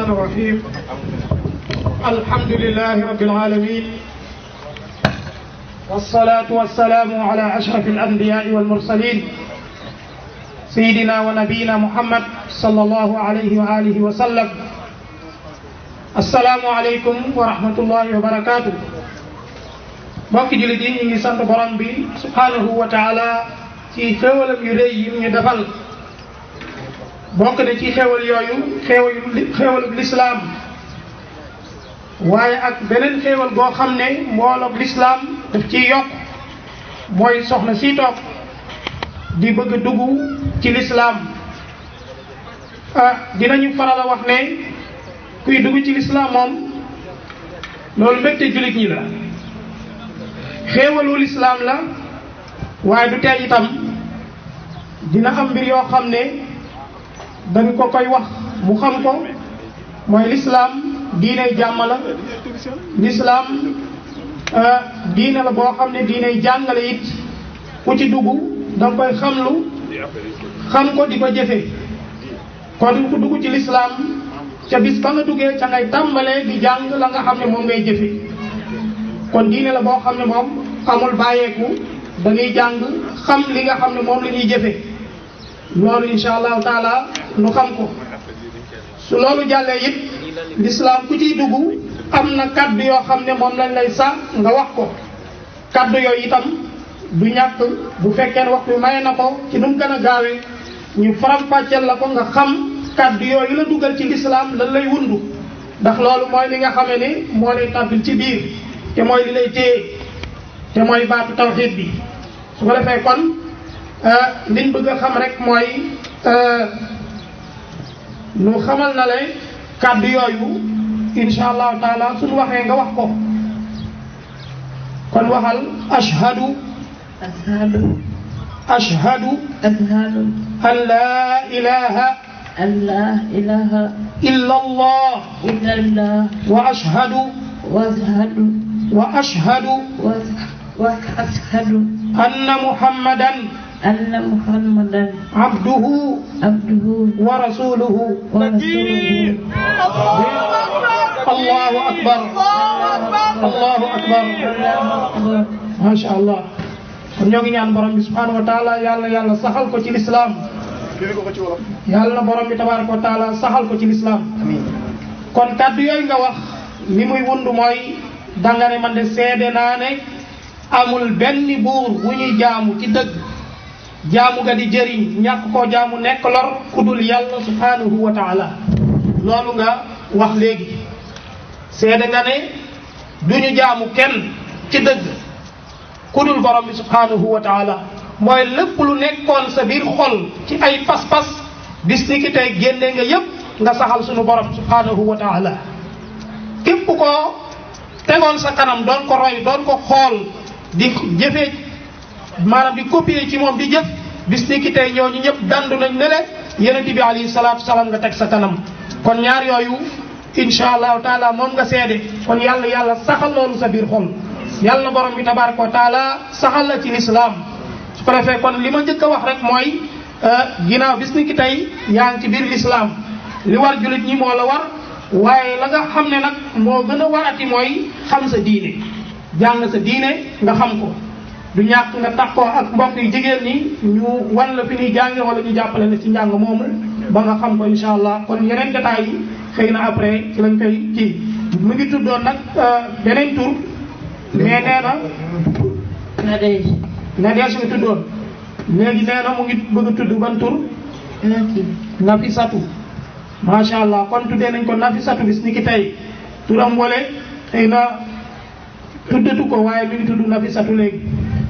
الرحمن الرحيم الحمد لله رب العالمين والصلاة والسلام على أشرف الأنبياء والمرسلين سيدنا ونبينا محمد صلى الله عليه وآله وسلم السلام عليكم ورحمة الله وبركاته mbokki jullit yi ñu ngi sant borom bi subhanahu wa taala ci xéewalam yu rëy yi ñu defal bokk na ci xéewal yooyu xéewalu lislaam waaye ak beneen xéewal boo xam ne mbooloom lislaam daf ciy yokk mooy soxna si toog di bëgg a dugg ci lislaam dinañu faral a wax ne kuy dugg ci lislaam moom loolu mbégte jullit ñi la xéewalu lislaam la waaye du tey itam dina am mbir yoo xam ne dañ ko koy wax mu xam ko mooy lislaam diiney jàmm la lislaam diine la boo xam ne diiney jàngale it ku ci dugg danga koy xamlu xam ko di ko jëfe kon ku dugg ci lislaam ca bis ba nga duggee ca ngay tàmbalee di jàng la nga xam ne moom ngay jëfe kon diine la boo xam ne moom amul bàyyeeku dañuy jàng xam li nga xam ne moom la ñuy jëfe loolu insha allahu taala nu xam ko su loolu jàllee it lislaam ku ciy dugg am na kaddu yoo xam ne moom lañ lay sax nga wax ko kaddu yooyu itam du ñàkk bu fekkee ne waxtu maye na ko ci nu mu gën a gaawee ñu faram-fàcceel la ko nga xam kaddu yooyu la dugal ci lislaam lan lay wundu ndax loolu mooy li nga xamee ne moo lay tàbbil ci biir te mooy li lay téye te mooy baatu tawxiid bi su ko defee kon liñ bëgg a xam rek mooy nu xamal na le kàddu yooyu insha allahu taala suñu waxee nga wax ko kon waxal ashhadu ashhadu an laa ilaha illa allah wa ashhadu anna muhammadan abduhu wa rasuluhu allahu akbar allahu akbar masha allah kon ñoo ngi ñaan borom bi subhanahu wa taala yàlla saxal ko ci lislaam yàlla na borom bi tabaraka wa taala saxal ko ci lislaam kon kàddu yooyu nga wax li muy wundu mooy danga ne man de seede naa ne amul benn buur bu ñuy jaamu ci dëgg jaamu ga di jëriñ ñàkk koo jaamu nekk lor ku dul yàlla subhanahu wa taala loolu nga wax léegi seede nga ne duñu jaamu kenn ci dëgg ku dul borom bi subhanahu wa taala mooy lépp lu nekkoon sa biir xol ci ay pas-pas bis ni ki tey génne nga yépp nga saxal sunu borom subhanahu wa taala képp ko tegoon sa kanam doon ko roy doon ko xool di jëfee maanaam di copier ci moom di jëf bis ni ki tey ñooñu ñëpp dandu nañ ne le yonent bi alayhi salaatu salaam nga teg sa kanam kon ñaar yooyu insha allahu taala moom nga seede kon yàlla saxal loolu sa biir xol yàlla na borom bi tabaraka wa taala saxal la ci lislaam su ko defee kon li ma njëkk a wax rek mooy ginnaaw bis ni ki tey yaa ngi ci biir lislaam li war jullit ñi moo la war waaye la nga xam ne nag moo gën a warati mooy xam sa diine jàng sa diine nga xam ko du ñàkk nga takkoo ak mbokk yu jigéen ñi ñu wan la fi ñuy jànge wala ñu jàppale la ci njàng moomu ba nga xam ko insha allah kon yeneen détails yi xëy na après ci lañ koy kii mu ngi tuddoon nag beneen tur mais nee na Nadees nga tuddoon léegi nee na mu ngi bëgg a tudd ban tur Nafisatu macha allah kon tuddee nañ ko Nafisatu bis ni ki tey turam wale xëy na tuddatu ko waaye mi ngi tudd Nafisatu léegi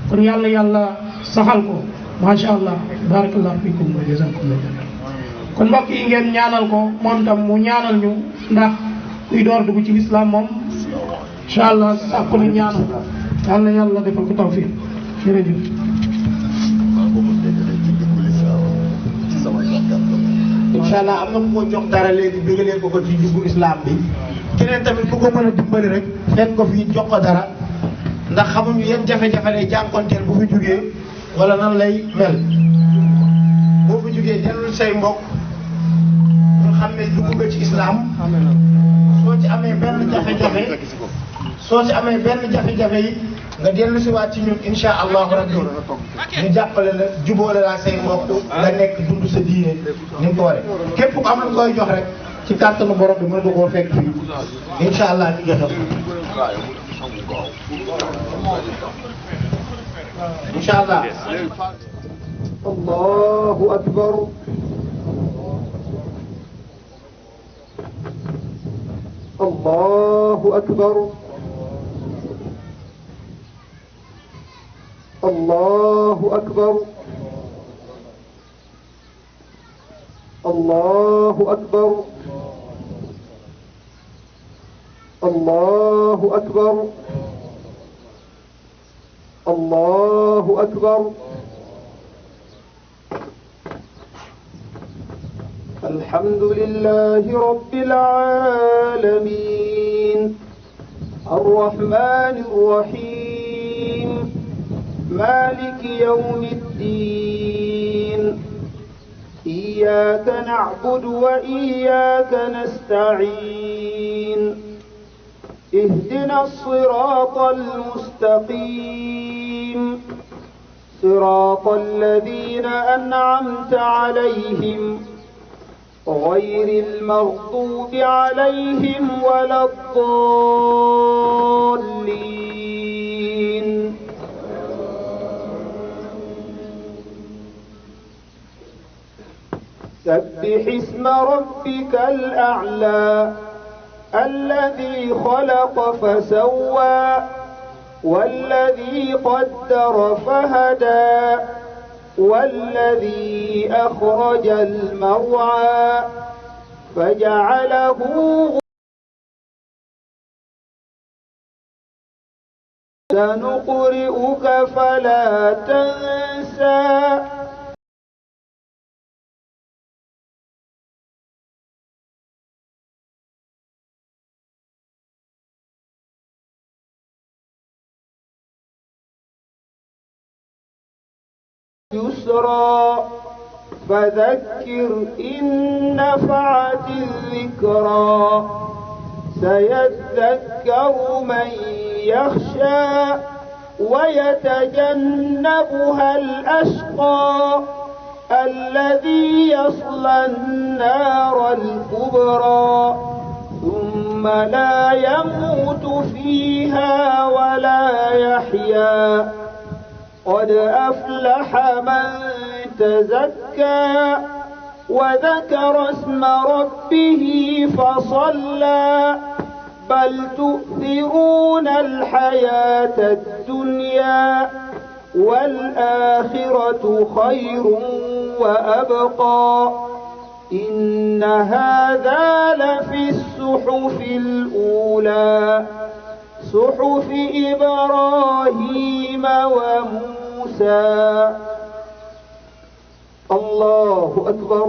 kon yàlla saxal ko macha allah barakallahu fikum wa jazakumullah kon mbokk yi ngeen ñaanal ko moom tam mu ñaanal ñu ndax kuy door dugg ci lislaam moom incha allah sàkku na ñaanal yàlla defal ko tawfiq jërëjëf incha allah am na ku ko jox dara léegi bëggalee ko ci duggu islam bi keneen tamit ku ko mën a dimbali rek fekk ko fii jox ko dara ndax xamuñu yan jafe-jafe lay jànkonteel bu fi jugee wala nan lay mel boo fi jugee dellul say mbokk ñu xam ne dugg nga ci ci islam soo ci amee benn jafe-jafe yi nga dellu si waat ci ñun insha allahu rabbi ñu jàppale la jubóole laa say mbokk nga nekk dund sa diine ni nga ko waree képp ku am lu koy jox rek ci kàttanu borom bi mën nga koo fekk fii insha allah di joxe insha allah. allahu akbar. الله أكبر الله أكبر الله أكبر الله أكبر الله أكبر. الحمد لله رب العالمين الرحمن الرحيم مالك يوم الدين إياك نعبد وإياك نستعين اهدنا الصراط المستقيم صراط الذين أنعمت عليهم غير المغضوب عليهم ولا الضالين. سبح اسم ربك الأعلى الذي خلق فسوى والذي قدر فهدى والذي أخرج المرعى فجعله سنقرئك فلا تنسى يسرا فذكر إن نفعت الذكرى سيذكر من يخشى ويتجنبها الأشقى الذي يصلى النار الكبرى ثم لا يموت فيها ولا يحيا قد أفلح من تزكى وذكر اسم ربه فصلى بل تؤثرون الحياة الدنيا والآخرة خير وأبقى إن هذا لفي الصحف الأولى صحف إبراهيم وموسى. الله أكبر.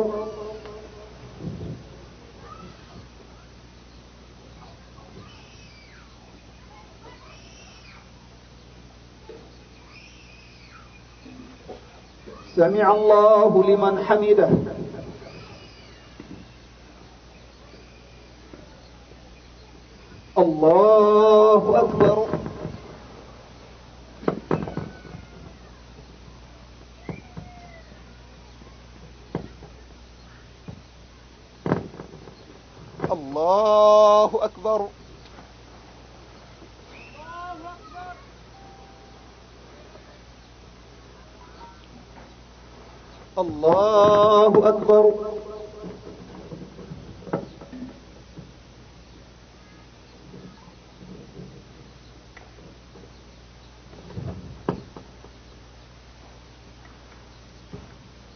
سمع الله لمن حمده. الله أكبر. الله أكبر. الله أكبر.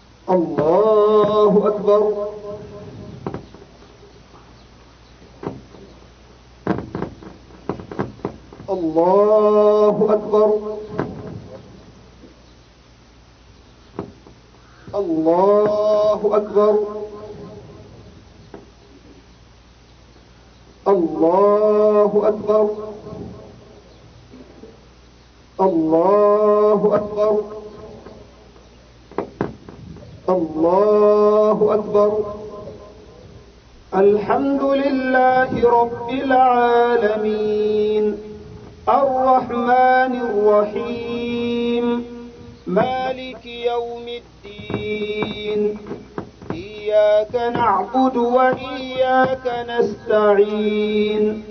الله أكبر. الله أكبر. الله أكبر. الله أكبر. الله أكبر. الله أكبر. الحمد لله رب العالمين الرحمن الرحيم مالك يوم الدين إياك نعبد وإياك نستعين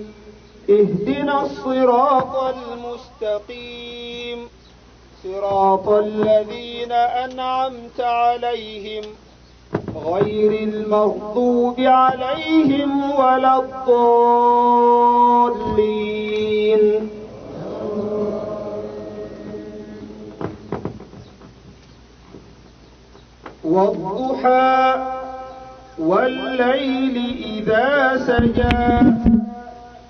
اهدنا الصراط المستقيم صراط الذين أنعمت عليهم غير المغضوب عليهم ولا الضالين والضحى والليل إذا سجى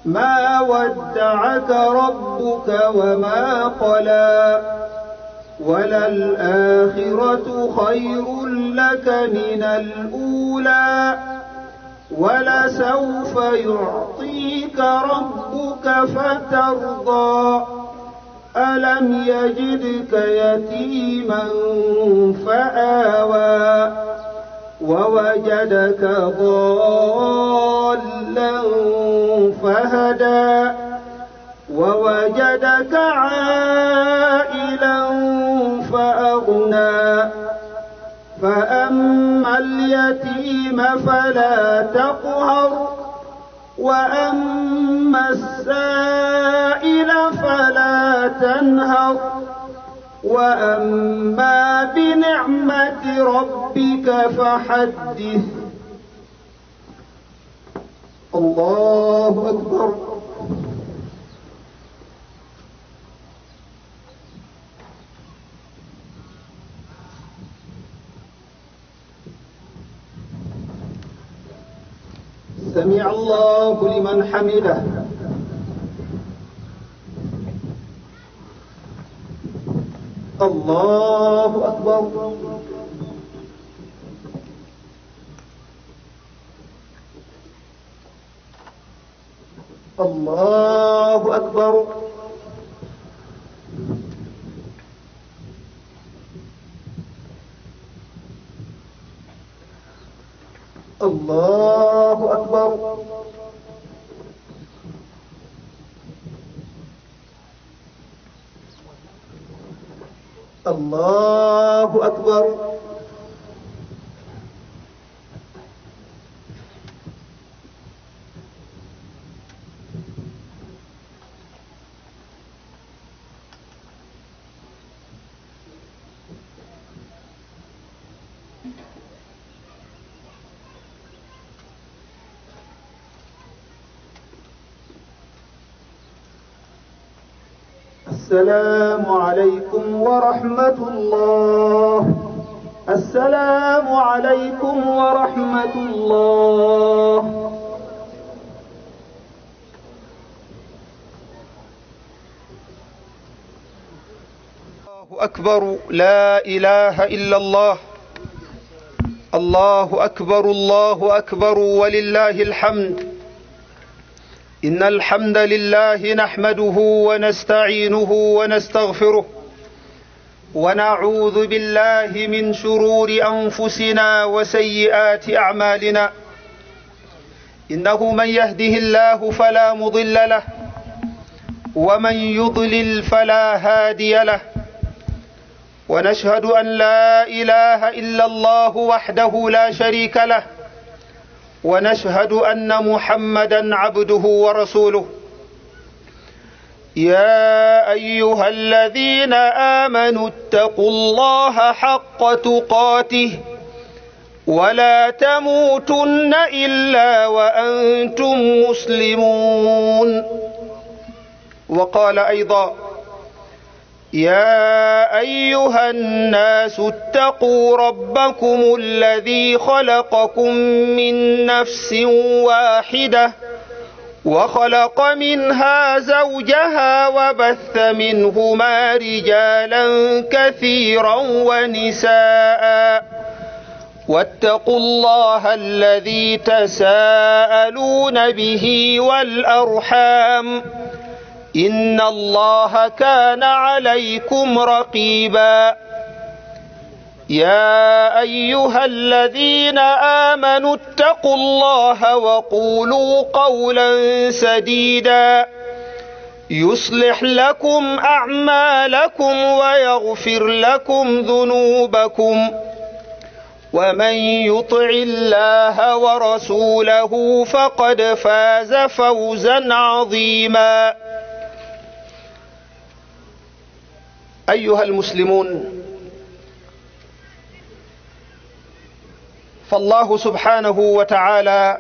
ما ودعك ربك وما قلى وللآخرة خير لك من الأولى ولسوف يعطيك ربك فترضى ألم يجدك يتيما فآوى ووجدك ضالا فهدى ووجدك عائلا فأغنى فأما اليتيم فلا تقهر وأما السائل فلا تنهر وأما بنعمة ربك فحدث. الله أكبر. سمع الله لمن حمده. الله أكبر. الله أكبر. الله أكبر. الله أكبر. السلام عليكم ورحمة الله. السلام عليكم ورحمة الله. الله أكبر. لا إله إلا الله. الله أكبر. الله أكبر ولله الحمد. إن الحمد لله نحمده ونستعينه ونستغفره ونعوذ بالله من شرور أنفسنا وسيئات أعمالنا. إنه من يهده الله فلا مضل له ومن يضلل فلا هادي له. ونشهد أن لا إله إلا الله وحده لا شريك له ونشهد أن محمدا عبده ورسوله. يا أيها الذين آمنوا اتقوا الله حق تقاته ولا تموتن إلا وأنتم مسلمون. وقال أيضا: يا أيها الناس اتقوا ربكم الذي خلقكم من نفس واحدة وخلق منها زوجها وبث منهما رجالا كثيرا ونساء واتقوا الله الذي تساءلون به والأرحام إن الله كان عليكم رقيبا. يا أيها الذين آمنوا اتقوا الله وقولوا قولا سديدا يصلح لكم أعمالكم ويغفر لكم ذنوبكم ومن يطع الله ورسوله فقد فاز فوزا عظيما. أيها المسلمون، فالله سبحانه وتعالى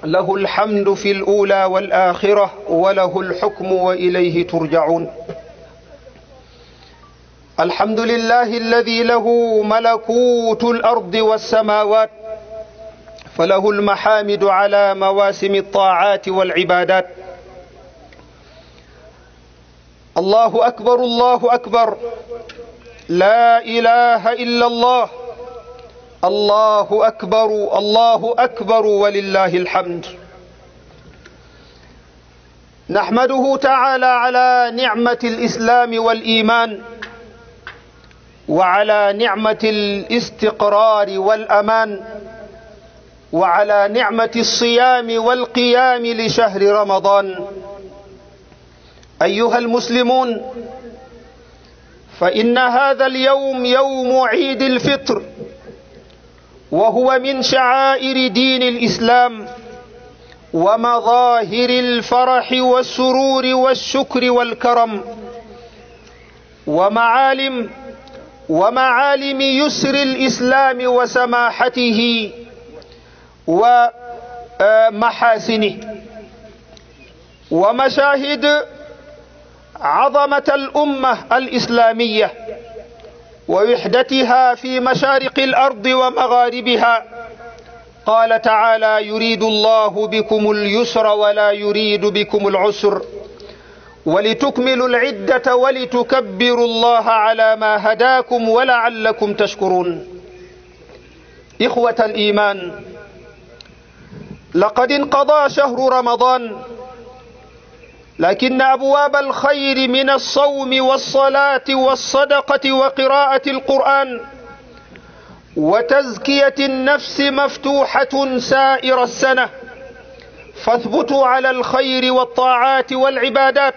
له الحمد في الأولى والآخرة وله الحكم وإليه ترجعون. الحمد لله الذي له ملكوت الأرض والسماوات، فله المحامد على مواسم الطاعات والعبادات. الله أكبر الله أكبر، لا إله إلا الله، الله أكبر الله أكبر ولله الحمد. نحمده تعالى على نعمة الإسلام والإيمان، وعلى نعمة الاستقرار والأمان، وعلى نعمة الصيام والقيام لشهر رمضان. أيها المسلمون، فإن هذا اليوم يوم عيد الفطر، وهو من شعائر دين الإسلام ومظاهر الفرح والسرور والشكر والكرم، ومعالم يسر الإسلام وسماحته ومحاسنه، ومشاهد عظمة الأمة الإسلامية ووحدتها في مشارق الأرض ومغاربها. قال تعالى: يريد الله بكم اليسر ولا يريد بكم العسر ولتكملوا العدة ولتكبروا الله على ما هداكم ولعلكم تشكرون. إخوة الإيمان، لقد انقضى شهر رمضان، لكن أبواب الخير من الصوم والصلاة والصدقة وقراءة القرآن وتزكية النفس مفتوحة سائر السنة، فاثبتوا على الخير والطاعات والعبادات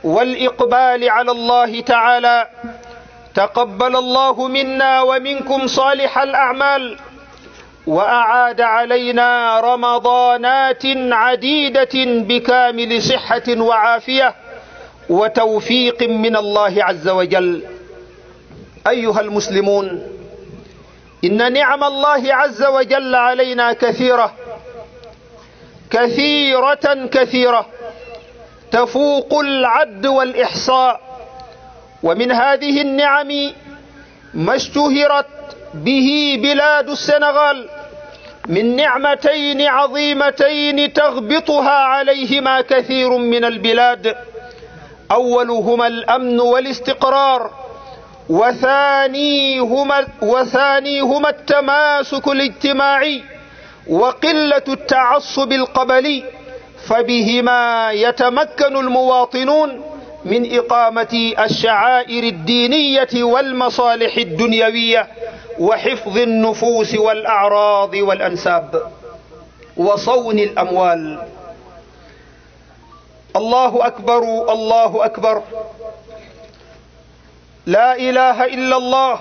والإقبال على الله تعالى. تقبل الله منا ومنكم صالح الأعمال، وأعاد علينا رمضانات عديدة بكامل صحة وعافية وتوفيق من الله عز وجل. أيها المسلمون، إن نعم الله عز وجل علينا كثيرة كثيرة كثيرة تفوق العد والإحصاء، ومن هذه النعم ما اشتهرت به بلاد السنغال من نعمتين عظيمتين تغبطها عليهما كثير من البلاد. أولهما الأمن والاستقرار، وثانيهما التماسك الاجتماعي وقلة التعصب القبلي، فبهما يتمكن المواطنون من إقامة الشعائر الدينية والمصالح الدنيوية وحفظ النفوس والأعراض والأنساب وصون الأموال. الله أكبر الله أكبر، لا إله إلا الله،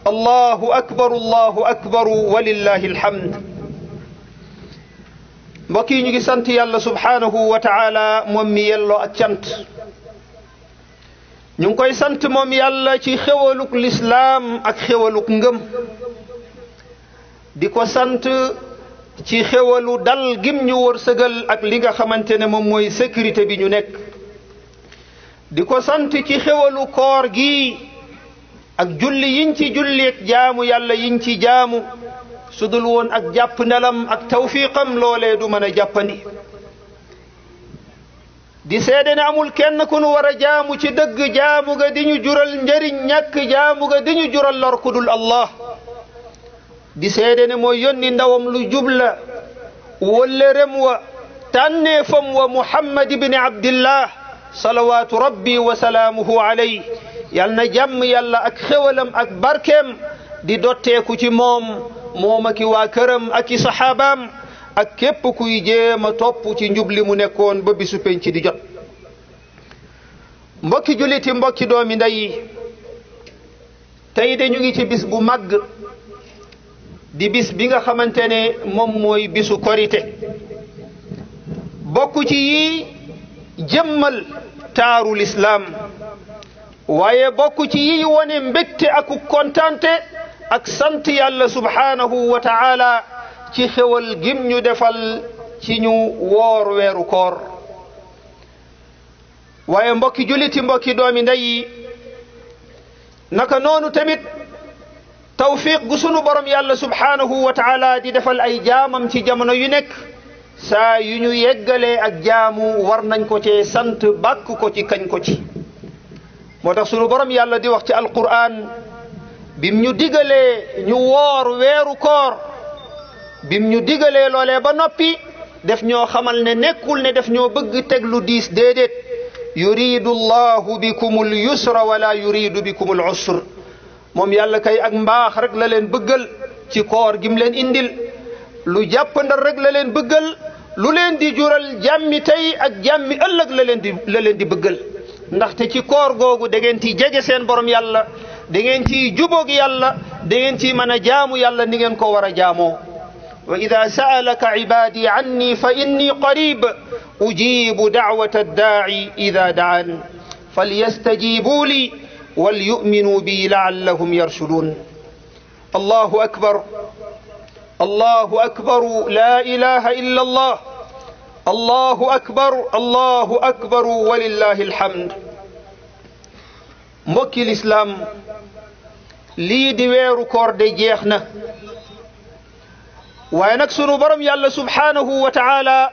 الله أكبر الله أكبر ولله الحمد. mbokk yi ñu ngi sant yàlla subhanahu wa taala moom mi yelloo ak cant. ñu ngi koy sant moom yàlla ci xewaluk lislaam ak xewaluk ngëm, di ko sant ci xewalu dal gim ñu wërsëgal ak li nga xamante ne moom mooy sécurité bi ñu nekk, di ko sant ci xewalu koor gi ak julli yiñ ci julli ak jaamu yàlla yiñ ci jaamu. sudul woon ak jàpp ndalam ak tawfiqam loolee du mën a jàppandi. di seede ne amul kenn ku nu war a jaamu ci dëgg jaamu ga di ñu jural njëriñ, ñàkk jaamu ga di ñu jural lor ku dul Allah. di seede ne mooy yónni ndawam lu jubla wóllërem wa tànneefam wa Muhammad ibn Abdillah salawaatu rabbi wa salaamuhu alayhi, yal na jàmm yàlla ak xéwalam ak barkeem di dotteeku ci moom ak i waa këram ak i saxaabaam ak képp kuy jéem a topp ci njub li mu nekkoon ba bisu penc di jot. mbokki julliti mbokki doomi ndey tey de ñu ngi ci bis bu màgg di bis bi nga xamante ne moom mooy bisu korite bokk ci yi jëmmal taaru lislaam waaye bokk ci yi wone mbégte ak kontante ak sant yàlla subhaanahu wa ta'ala ci xewal gim ñu defal ci ñu woor weeru koor waaye mbokki julliti mbokki doomi ndey naka noonu tamit tawfiq gu sunu borom yàlla subhaanahu wa ta'ala di defal ay jaamam ci jamono yu nekk saa yu ñu yeggalee ak jaamu war nañ ko cee sant bàkk ko ci kañ ko ci moo tax sunu borom yàlla di wax ci alquran bim ñu digalee ñu woor weeru koor bim ñu digalee loolee ba noppi def ñoo xamal ne nekkul ne def ñoo bëgg teg lu diis déedéet yuridu allahu bikumul yusra wala yuridu bikumul usr moom yàlla kay ak mbaax rek la leen bëggal ci koor gim leen indil lu jàppandal rek la leen bëggal lu leen di jural jàmmi tey ak jàmmi ëllëg la leen di bëggal ndaxte ci koor googu da ngeen ci jege seen borom yàlla da ngeen ciy jubóog yàlla da ngeen ciy mën a jaamu yàlla ni ngeen ko war a jaamoo wa ida sa'alaka ibadi anni fa inni qarib ujibu da'wata ad-da'i ida da'an falyastajibu li walyu'minu bi la'allahum yarshudun allahu akbar allahu akbar la ilaha illa allah allahu akbar walillahi alhamd mbokki lislaam lii di weeru koor de jeex na waaye nag sunu borom yàlla subhaanahu wa ta'ala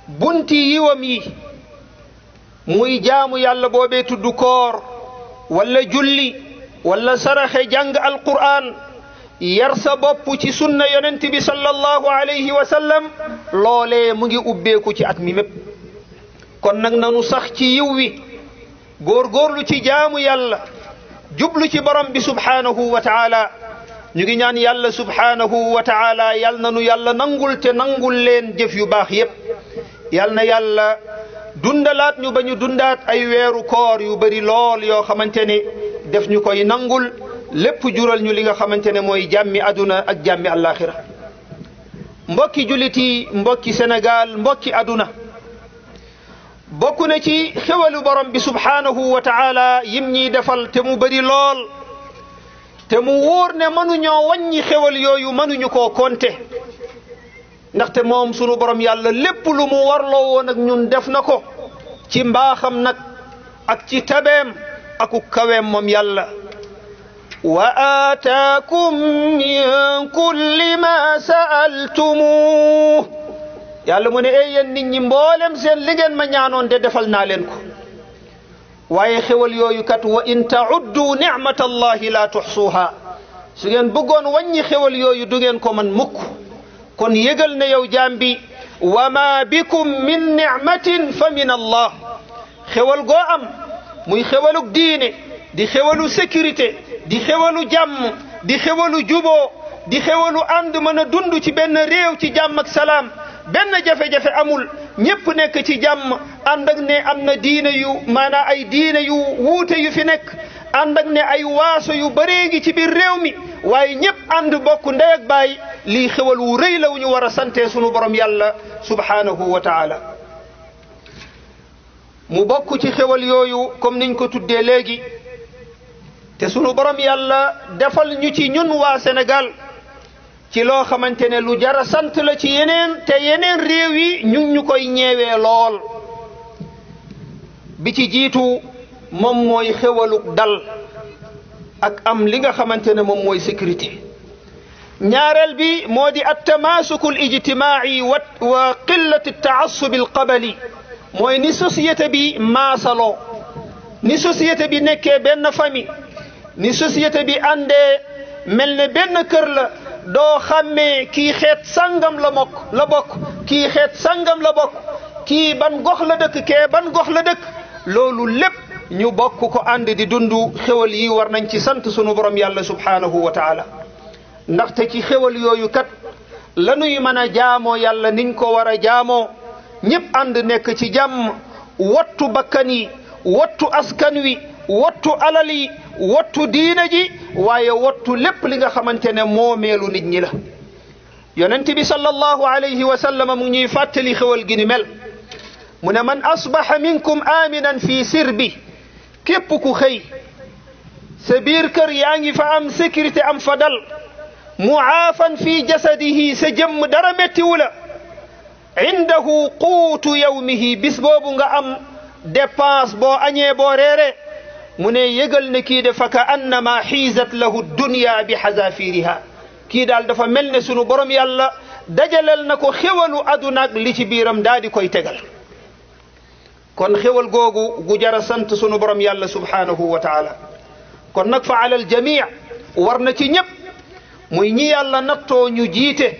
bunti yiwam yi muy jaamu yàlla boobee tudd koor wala julli wala saraxe jàng alqur'an yar sa bopp ci sunna yonent bi sallallahu alayhi wa sallam loolee mu ngi ubbeeku ci at mi mépp kon nag nanu sax ci yiw wi góorgóorlu ci jaamu yàlla jublu ci borom bi subhaanahu wa ta'ala ñu ngi ñaan yàlla subhaanahu wa ta'ala yal na nu yàlla nangul te nangul leen jëf yu baax yépp yal na yàlla dundalaat ñu ba ñu dundaat ay weeru koor yu bari lool yoo xamante ne def ñu koy nangul lépp jural ñu li nga xamante ne mooy jàmmi aduna ak jàmmi alaxira mbokki julliti mbokki Sénégal mbokki aduna bokk na ci xewalu borom bi subhaanahu wa ta'ala yim ñiy defal te mu bari lool te mu wóor ne mënuñoo wàññi xewal yooyu mënuñu koo konte ndaxte moom sunu borom yàlla lépp lu mu warloo woon ak ñun def na ko ci mbaaxam nag ak ci tabeem aku kaweem moom yàlla wa aataakum min kulli ma sa'altumuh yàlla mu ne yéen nit ñi mboolem seen li ngeen ma ñaanoon de defal naa leen ko waaye xewal yooyu kat wa in ta'uddu ni'matallahi la tuhsuha su ngeen bëggoon wàññi xewal yooyu du ngeen ko man mukk kon yëgal ne yow jaam bi wa ma bikum min ni'matin fa min allah xewal goo am muy xewaluk diine di xewalu sécurité di xewalu jàmm di xewalu juboo di xewalu ànd mën a dund ci benn réew ci jàmm ak salaam benn jafe-jafe amul ñépp nekk ci jàmm ànd ak ne am na diine yu maanaam ay diine yu wuute yu fi nekk ànd ak ne ay waaso yu bëree ngi ci biir réew mi waaye ñépp ànd bokk ndey ak baay lii xewal wu rëy la wu ñu war a sante sunu borom yàlla subhaanahu wa taala mu bokk ci xewal yooyu comme niñ ko tuddee léegi te sunu borom yàlla defal ñu ci ñun waa Sénégal ci loo xamante ne lu jara sant la ci yeneen te yeneen réew yi ñu koy ñeewee lool bi ci jiitu moom mooy xewaluk dal ak am li nga xamante ne moom mooy sécurité ñaareel bi moo di at-tamaasuku al-ijtimaa'i wa qillatu at-ta'assub al-qabali mooy ni société bi maasaloo ni société bi nekkee benn famille ni société bi àndee mel ne benn kër la doo xàmmee kii xeet sangam la bokk kii xeet sangam la bokk kii ban gox la dëkk kee ban gox la dëkk loolu lépp ñu bokk ko ànd di dundu xéwal yi war nañ ci sant sunu borom yàlla subhanahu wa taala ndaxte ci xéwal yooyu kat lanuy mën a jaamoo yàlla niñ ko war a jaamoo ñëpp ànd nekk ci jàmm wattu bakkan yi wattu askan wi wattu alal yi wattu diina ji waaye wattu lépp li nga xamante ne moomeelu nit ñi la yonent bi sallallahu alayhi wa sallam mu ñuy fàttali xéwal gi ni mel mu ne man asbaha minkum aminan fi sirbi képp ku xëy sa biir kër yaa ngi fa am sécurité am fa dal muaafan fi jasadihi sa jëmm dara méttiwu la indahu quutu yawmihi bis boobu nga am dépense boo añee boo reere mu ne yëgal ne kii de fa ka annama xiizat lahu dunya bi xazafiriha kii daal dafa mel ne sunu borom yàlla dajaleel na ko xéwalu adunaak li ci biiram daa di koy tegal kon xéwal googu gu jara sant sunu borom yàlla subhanahu wa taala kon nag fa ala al jamii war na ci ñëpp muy ñi yàlla nattoo ñu jiite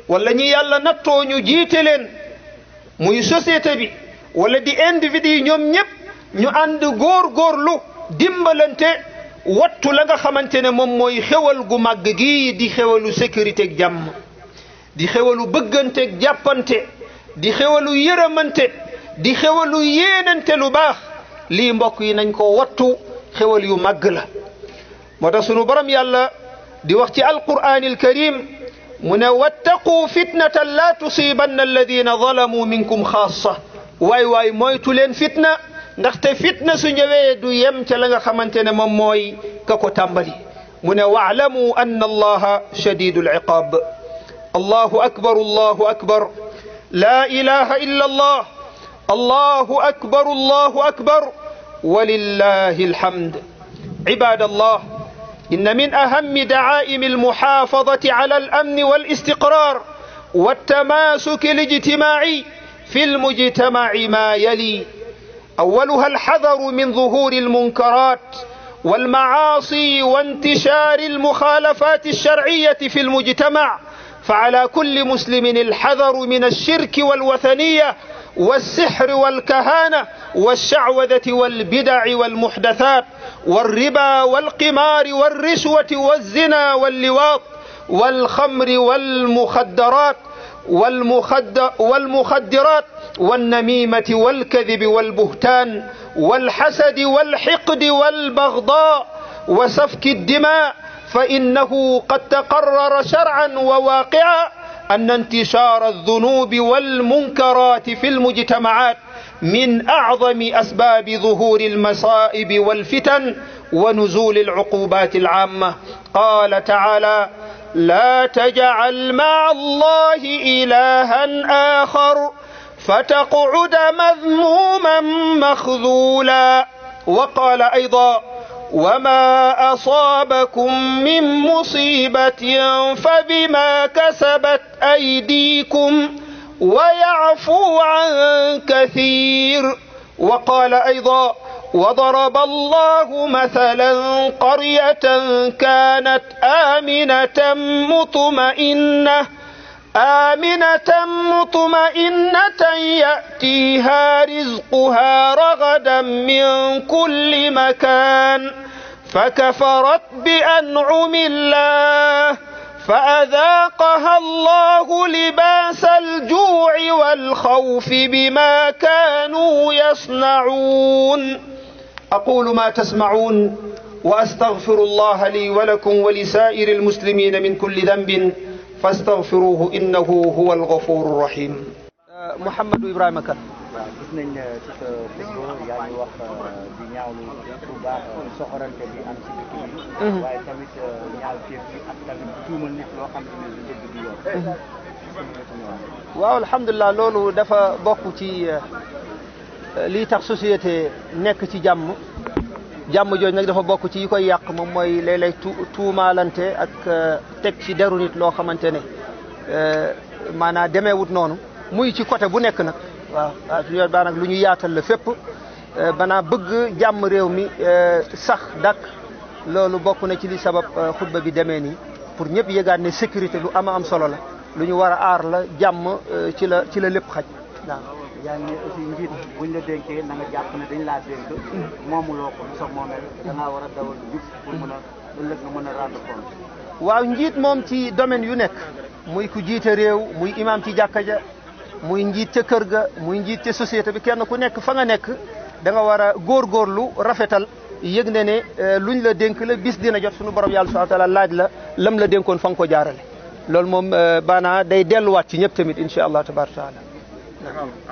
wala ñi yàlla nattoo ñu jiite leen muy société bi wala di individu yi ñoom ñëpp ñu ànd góorgóorlu dimbalante wattu la nga xamante ne moom mooy xéwal gu màgg gi di xéwalu sécurité ak jàmm di xéwalu bëggante ak jàppante di xéwalu yërëmante di xéwalu yéenante lu baax lii mbokk yi nañ ko wattu xéwal yu màgg la moo tax sunu borom yàlla di wax ci alqur'an alkarim mu ne wattaqu fitnatan la tusibanna alladina zalamu minkum xaasa waay waay moytu leen fitna ndaxte fitna su ñëwee du yem ca la nga xamante ne moom mooy ka ko tàmbali mu ne waalamu anna allaha shadidul iqab allahu akbar allahu akbar la ilaha illa allah allahu akbar allahu akbar walillahi alhamd عباد الله إن من أهم دعائم المحافظة على الأمن والاستقرار والتماسك الاجتماعي في المجتمع ما يلي أولها الحذر من ظهور المنكرات والمعاصي وانتشار المخالفات الشرعية في المجتمع فعلى كل مسلم الحذر من الشرك والوثنية والسحر والكهانة والشعوذة والبدع والمحدثات والربا والقمار والرشوة والزنا واللواط والخمر والمخدرات والنميمة والكذب والبهتان والحسد والحقد والبغضاء وسفك الدماء فإنه قد تقرر شرعا وواقعا أن انتشار الذنوب والمنكرات في المجتمعات من أعظم أسباب ظهور المصائب والفتن ونزول العقوبات العامة قال تعالى لا تجعل مع الله إلها آخر فتقعد مذموما مخذولا وقال أيضا وما أصابكم من مصيبة فبما كسبت أيديكم ويعفو عن كثير وقال أيضا وضرب الله مثلا قرية كانت آمنة مطمئنة يأتيها رزقها رغدا من كل مكان فكفرت بأنعم الله فأذاقها الله لباس الجوع والخوف بما كانوا يصنعون أقول ما تسمعون وأستغفر الله لي ولكم ولسائر المسلمين من كل ذنب فاستغفروه إنه هو الغفور الرحيم محمد إبراهيم كان gis nañ ci sa Facebook yaa ngi wax di ñaawlu bu baax soxorante bi am ci dëkk bi waaye tamit ñaaw ceeb bi ak tamit tuumal nit loo xam ne du dëgg du yoon waaw alhamdulilah loolu dafa bokk ci lii tax société nekk ci jàmm jooju nag dafa bokk ci yi koy yàq moom mooy léeg-léeg tuumaalante ak teg ci deru nit loo xamante ne maanaam demeewut noonu muy ci côté bu nekk nag waaw suñu baa nag lu ñu yaatal la fépp banaa bëgg jàmm réew mi sax dak loolu bokk na ci li sabab xutba bi demee nii pour ñëpp yëgaat ne sécurité lu am solo la lu ñu war a aar la jàmm ci la lépp xaj waaw yaa ngi ne aussi njiit buñ la dénkee na nga jàpp ne dañ laa dénk moomuloo ko sa moomeel da ngaa war a dawal jub pour mën a ëllëg nga mën a rendre compte. waaw njiit moom ci domaine yu nekk muy ku jiite réew muy imam ci jàkka ja muy njiit ca kër ga muy njiit ca société bi kenn ku nekk fa nga nekk da nga war a góorgóorlu rafetal yëg ne ne luñ la dénk la bis dina jot suñu borom yàlla subhanahu wa taala laaj la lam la dénkoon fa nga ko jaarale loolu moom baanaa day delluwaat ci ñëpp tamit incha allah tabaraka taala.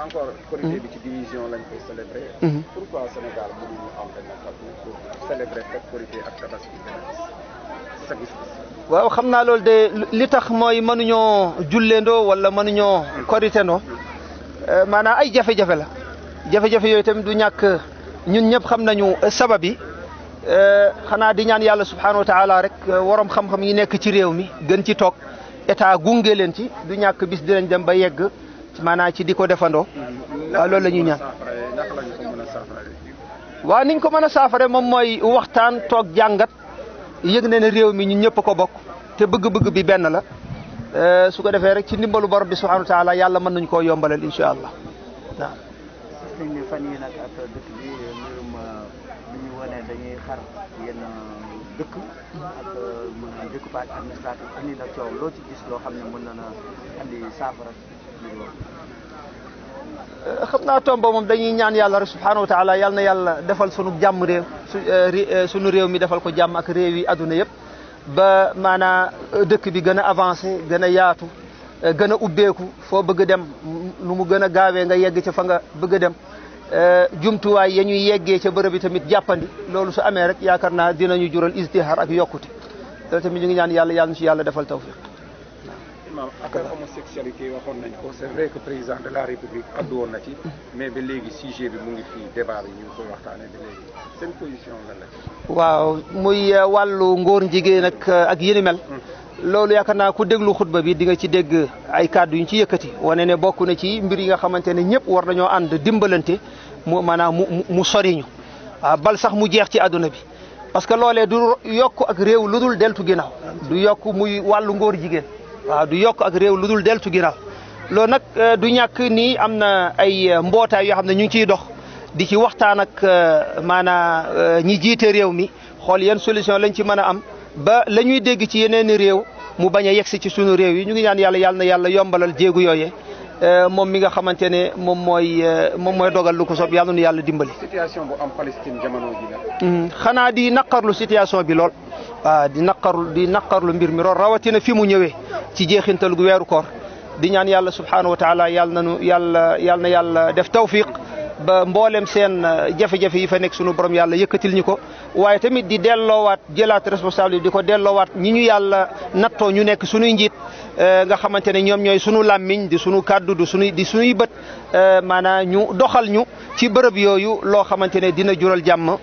encore Korité bi ci division lañ koy célébrer. pourquoi Sénégal mënuñu am benn kàddu pour célébrer fête Korité ak Tabaski sa gis-gis. waaw xam naa loolu de li tax mooy mënuñoo julleendoo wala mënuñoo koritendoo maanaam ay jafe-jafe la jafe-jafe yooyu tamit du ñàkk ñun ñëpp xam nañu sabab yi xanaa di ñaan yàlla subhanahu wa taala rek waroom xam-xam yi nekk ci réew mi gën ci toog état gunge leen ci du ñàkk bis dinañ dem ba yegg maanaam ci di ko defandoo waaw loolu la ñuy ñaan. waaw niñ ko mën a saafare moom mooy waxtaan toog jàngat yëg ne réew mi ñun ñëpp ko bokk te bëgg-bëgg bi benn la su ko defee rek ci ndimbalu borom bi subhanahu wa taala yàlla mën nañu koo yombalal incha allah waaw. gis nañ ne fan yii nag ak dëkk bi mbirum li ñu wane dañuy xar yenn dëkk ak découpage administratif andi na coow loo ci gis loo xam ne mën na andi saafara. xam naa tombo moom dañuy ñaan yàlla rek subhanahu wa taala yal na yàlla defal sunu jàmm réew sunu réew mi defal ko jàmm ak réew yi adduna yëpp ba maanaa dëkk bi gën a avancé gën a yaatu gën a ubbeeku foo bëgg dem nu mu gën a gaawee nga yegg ca fa nga bëgg a dem jumtuwaay ya ñuy yeggee ca bërëb bi tamit jàppandi loolu su amee rek yaakaar naa dinañu jural izdihar ak yokkute loolu tamit ñu ngi ñaan yàlla nu ci yàlla defal tawfiq. imam affaire homosexualité waxoon nañ ko c'est vrai que président de la république addu woon na ci mais ba léegi sujet bi mu ngi fii débat bi ñu ngi koy waxtaanee ba léegi seen position lan la ci. waaw muy wàllu ngóor jigéen ak yéni mel loolu yaakaar naa ku déglu xutba bi di nga ci dégg ay kàddu yu ñu ci yëkkati wane ne bokk na ci mbir yi nga xamante ne ñëpp war nañoo ànd dimbalante mu maanaam mu soriñu waaw bal sax mu jeex ci àdduna bi parce que loolee du yokk ak réew lu dul deltu ginnaaw du yokk muy wàllu ngóor jigéen waaw du yokk ak réew lu dul deltu ginnaaw loolu nag du ñàkk ni am na ay mbootaay yoo xam ne ñu ngi ciy dox di ci waxtaan ak maanaa ñi jiite réew mi xool yan solution lañ ci mën a am ba la ñuy dégg ci yeneen réew mu bañ a yegsi ci sunu réew yi ñu ngi ñaan yàlla na yàlla yombalal jéegu yooyee moom mi nga xamante ne moom mooy dogal lu ko soob yàlla nu yàlla dimbali. situation bu am Palestine jamono ji la. xanaa di naqarlu situation bi lool waaw di naqarlu mbir mi lool rawatina fi mu ñëwee ci jeexintal gu weeru koor di ñaan yàlla subhanahu wa taala yàlla na yàlla def tawfiq ba mboolem seen jafe-jafe yi fa nekk sunu borom yàlla yëkkatil ñu ko waaye tamit di delloowaat jëlaat responsabilité di ko delloowaat ñi ñu yàlla nattoo ñu nekk sunuy njiit nga xamante ne ñoom ñooy sunu làmmiñ di sunu kàddu di sunuy bët maanaam ñu doxal ñu ci bërëb yooyu loo xamante ne dina jural jàmm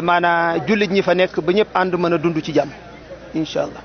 maanaam jullit ñi fa nekk ba ñëpp ànd mën a dund ci jàmm incha allah.